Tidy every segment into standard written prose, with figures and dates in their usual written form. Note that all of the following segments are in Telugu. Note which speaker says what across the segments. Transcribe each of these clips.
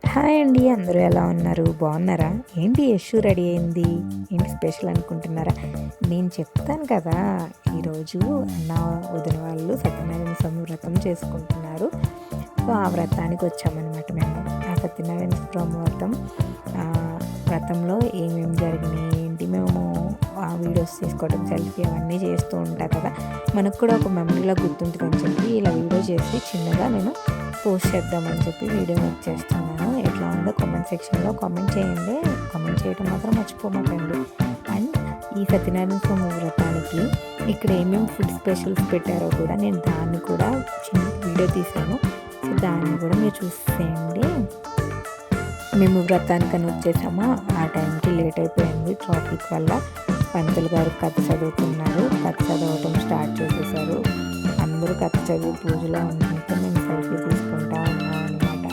Speaker 1: హాయ్ అండి. అందరూ ఎలా ఉన్నారు? బాగున్నారా? ఏంటి యష్షు రెడీ అయింది? ఏంటి స్పెషల్ అనుకుంటున్నారా? నేను చెప్తాను కదా! ఈరోజు నా వదిన వాళ్ళు సత్యనారాయణ స్వామి వ్రతం చేసుకుంటున్నారు. సో, ఆ వ్రతానికి వచ్చామనమాట మేము. ఆ సత్యనారాయణ స్వామి వ్రతంలో ఏమేమి జరిగినాయి ఏంటి మేము ఆ వీడియోస్ తీసుకోవడం, సెల్ఫీ అవన్నీ చేస్తూ ఉంటారు కదా! మనకు కూడా ఒక మెమరీలా గుర్తుంటుందని చెప్పి ఇలా వీడియో చేసి చిన్నగా నేను పోస్ట్ చేద్దామని చెప్పి వీడియో మేక్ చేస్తున్నాను. ఎట్లా ఉందో కామెంట్ సెక్షన్లో కామెంట్ చేయండి. కామెంట్ చేయడం మాత్రం మర్చిపోమాకండి. అండ్ ఈ సత్యనారాయణ స్వామి వ్రతానికి ఇక్కడ ఏమేమి ఫుడ్ స్పెషల్స్ పెట్టారో కూడా నేను దాన్ని కూడా చిన్న వీడియో తీశాను. సో దాన్ని కూడా మీరు చూసేయండి. మేము వ్రతానికని వచ్చేసాము. ఆ టైంకి లేట్ అయిపోయింది ట్రాఫిక్ వల్ల. పంతులు గారు కథ చదువుతున్నారు. కథ చదవటం స్టార్ట్ చేసేసారు. అందరూ కథ చదివి పూజలో ఉంటే మేము సెల్ఫీ తీసుకుంటా ఉన్నాం అనమాట.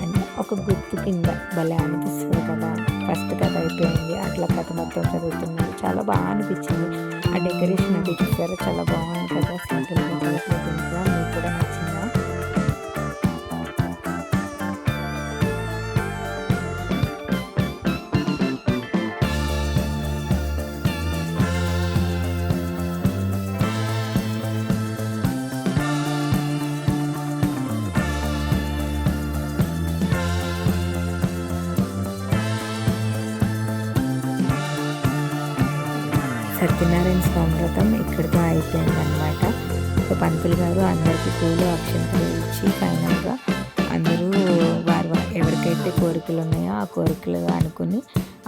Speaker 1: అండ్ ఒక గుర్తు కింద భలే అనిపిస్తుంది కదా. ఫస్ట్ కథ అయిపోయింది, అట్లా కథ మొత్తం చదువుతున్నారు. చాలా బాగా అనిపించింది. ఆ డెకరేషన్ అది చూసారు, చాలా బాగుంది కదా. సింపుల్గా చదువుతుంది కదా. మీకు కూడా నచ్చిందా? సత్యనారాయణ స్వామి వ్రతం ఇక్కడితో అయిపోయిందనమాట. సో పంతులు గారు అందరికీ పూలు అక్షంతలు ఇచ్చి ఫైనల్గా అందరూ వారు ఎవరికైతే కోరికలు ఉన్నాయో ఆ కోరికలు అనుకుని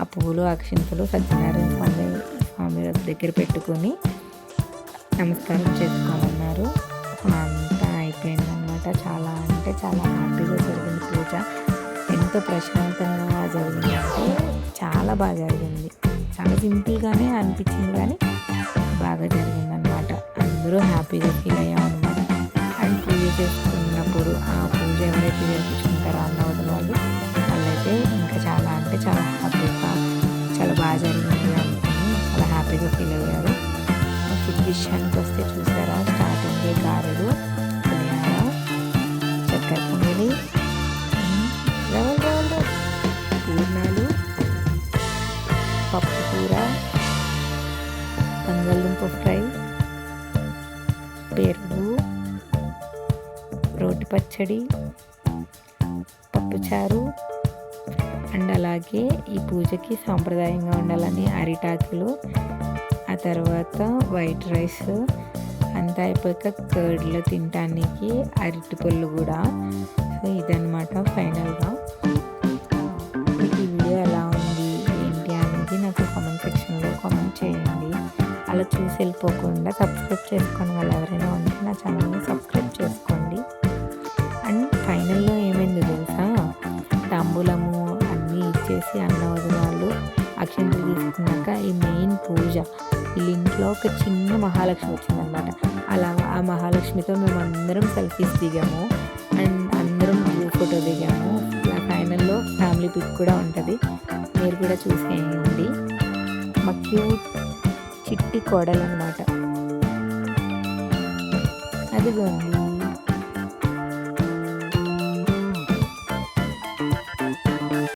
Speaker 1: ఆ పూలు అక్షంతలు సత్యనారాయణ స్వామి దగ్గర పెట్టుకొని నమస్కారం చేసుకోమన్నారు. అంతా అయిపోయిందనమాట. చాలా అంటే చాలా హ్యాపీగా జరిగింది పూజ. ఎంతో ప్రశాంతంగా జరిగిందంటే చాలా బాగా జరిగింది. చాలా సింపుల్గానే అనిపించింది కానీ బాగా జరిగిందనమాట. అందరూ హ్యాపీగా ఫీల్ అయ్యామన్నమాట. అండ్ పూజ చేసుకున్నప్పుడు ఆ పూజ ఎవరైతే జరిపించుకుంటారో అన్నవదిన వాళ్ళైతే ఇంకా చాలా అంటే చాలా హ్యాపీగా చాలా బాగా జరిగింది అనుకుని చాలా హ్యాపీగా ఫీల్ అయ్యారు. ఫుడ్ విషయానికి వస్తే చూసారా, స్టార్టింగే గారెలు, పులిహార, చక్కెర పొంగలి, పూర్ణాలు, పప్పు కూర, బంగాళదుంప ఫ్రై, పెరుగు, రోటి పచ్చడి, పప్పుచారు. అండ్ అలాగే ఈ పూజకి సాంప్రదాయంగా ఉండాలని అరిటాకులు, ఆ తర్వాత వైట్ రైస్, అంతా అయిపోయాక కర్డ్లో తినటానికి అరటిపళ్ళు కూడా. సో ఇదన్నమాట ఫైనల్గా. మీకు ఈ వీడియో ఎలా ఉంది ఏంటి అనేది నాకు కామెంట్ సెక్షన్లో కామెంట్ చేయండి. అలా చూసి వెళ్ళిపోకుండా సబ్స్క్రైబ్ చేసుకొని వాళ్ళు ఎవరైనా ఉంటే నా ఛానల్ని సబ్స్క్రైబ్ చేసుకోండి. అండ్ ఫైనల్లో ఏమైందో తెలుసా, తాంబూలము అన్నీ ఇచ్చేసి అన్నవదిన వాళ్ళు అక్షంతలు తీసుకున్నాక ఈ మెయిన్ పూజ వీళ్ళ ఇంట్లో ఒక చిన్న మహాలక్ష్మి వచ్చిందనమాట. అలా ఆ మహాలక్ష్మితో మేము అందరం సెల్ఫీస్ దిగాము అండ్ అందరం గ్రూప్ ఫోటో దిగాము. ఫైనల్లో ఫ్యామిలీ పిక్ కూడా ఉంటుంది, మీరు కూడా చూసేయండి. మా క్యూట్ చిట్టి కోడలు అనమాట. అదిగోండి.